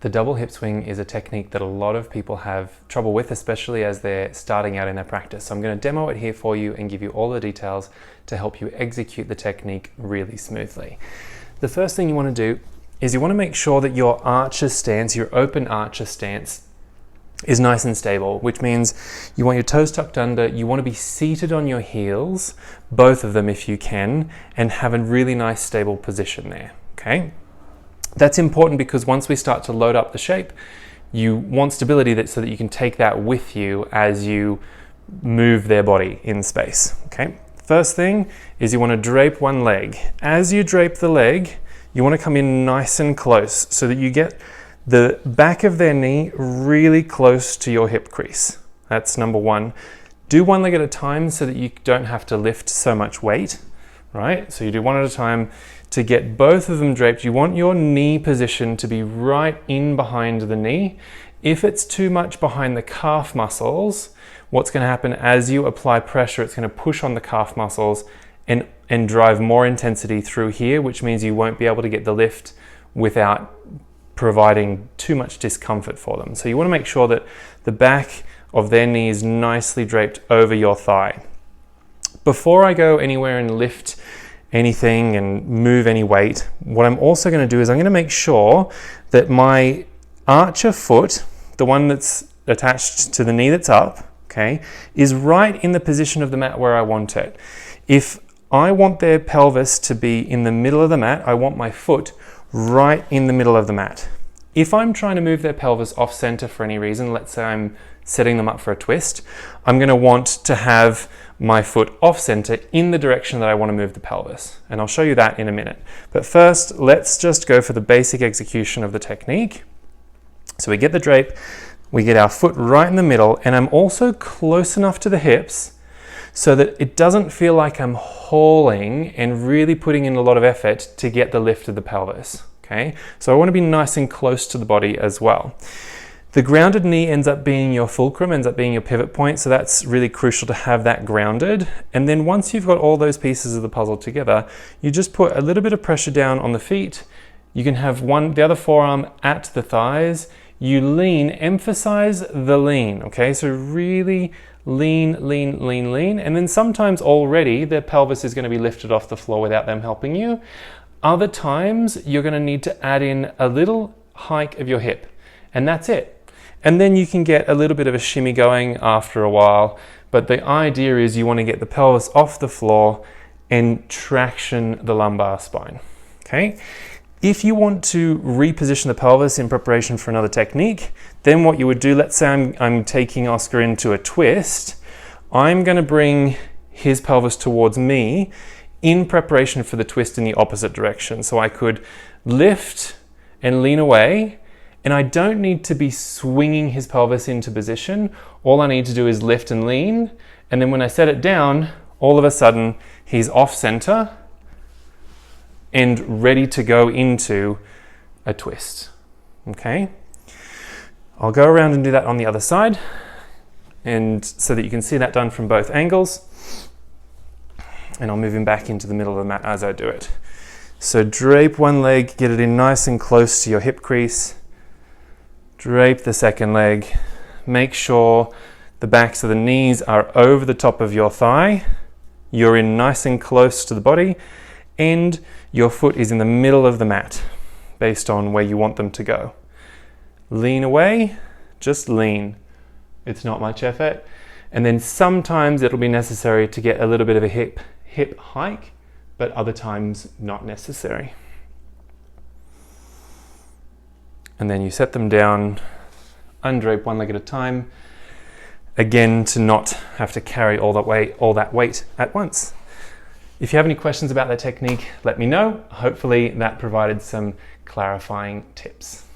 The double hip swing is a technique that a lot of people have trouble with, especially as they're starting out in their practice. So I'm going to demo it here for you and give you all the details to help you execute the technique really smoothly. The first thing you want to do is you want to make sure that your archer stance, your open archer stance, is nice and stable, which means you want your toes tucked under, you want to be seated on your heels, both of them if you can, and have a really nice stable position there, okay? That's important because once we start to load up the shape, you want stability so that you can take that with you as you move their body in space, okay? First thing is you want to drape one leg. As you drape the leg, you want to come in nice and close so that you get the back of their knee really close to your hip crease. That's number one. Do one leg at a time so that you don't have to lift so much weight, right? So you do one at a time. To get both of them draped, you want your knee position to be right in behind the knee. If it's too much behind the calf muscles, what's going to happen as you apply pressure, it's going to push on the calf muscles and drive more intensity through here, which means you won't be able to get the lift without providing too much discomfort for them. So you want to make sure that the back of their knee is nicely draped over your thigh. Before I go anywhere and lift anything and move any weight, what I'm also going to do is I'm going to make sure that my archer foot, the one that's attached to the knee that's up, okay, is right in the position of the mat where I want it. If I want their pelvis to be in the middle of the mat, I want my foot right in the middle of the mat. If I'm trying to move their pelvis off center for any reason, let's say I'm setting them up for a twist, I'm going to want to have my foot off center in the direction that I want to move the pelvis. And I'll show you that in a minute. But first, let's just go for the basic execution of the technique. So we get the drape, we get our foot right in the middle, and I'm also close enough to the hips so that it doesn't feel like I'm hauling and really putting in a lot of effort to get the lift of the pelvis, okay? So I want to be nice and close to the body as well. The grounded knee ends up being your fulcrum, ends up being your pivot point, so that's really crucial to have that grounded. And then once you've got all those pieces of the puzzle together, you just put a little bit of pressure down on the feet. You can have the other forearm at the thighs. You lean, emphasize the lean, okay? So really lean, lean, lean, lean. And then sometimes already their pelvis is going to be lifted off the floor without them helping you. Other times you're going to need to add in a little hike of your hip, and that's it. And then you can get a little bit of a shimmy going after a while, but the idea is you want to get the pelvis off the floor and traction the lumbar spine, okay? If you want to reposition the pelvis in preparation for another technique, then what you would do, let's say I'm taking Oscar into a twist, I'm going to bring his pelvis towards me in preparation for the twist in the opposite direction. So I could lift and lean away, and I don't need to be swinging his pelvis into position. All I need to do is lift and lean, and then when I set it down, all of a sudden he's off center and ready to go into a twist, okay? I'll go around and do that on the other side, and so that you can see that done from both angles, and I'll move him back into the middle of the mat as I do it. So drape one leg, get it in nice and close to your hip crease, drape the second leg, make sure the backs of the knees are over the top of your thigh, you're in nice and close to the body, and your foot is in the middle of the mat based on where you want them to go. Lean away, just lean. It's not much effort. And then sometimes it'll be necessary to get a little bit of a hip hike, but other times not necessary. And then you set them down, undrape one leg at a time, again to not have to carry all that weight at once. If you have any questions about that technique, let me know. Hopefully that provided some clarifying tips.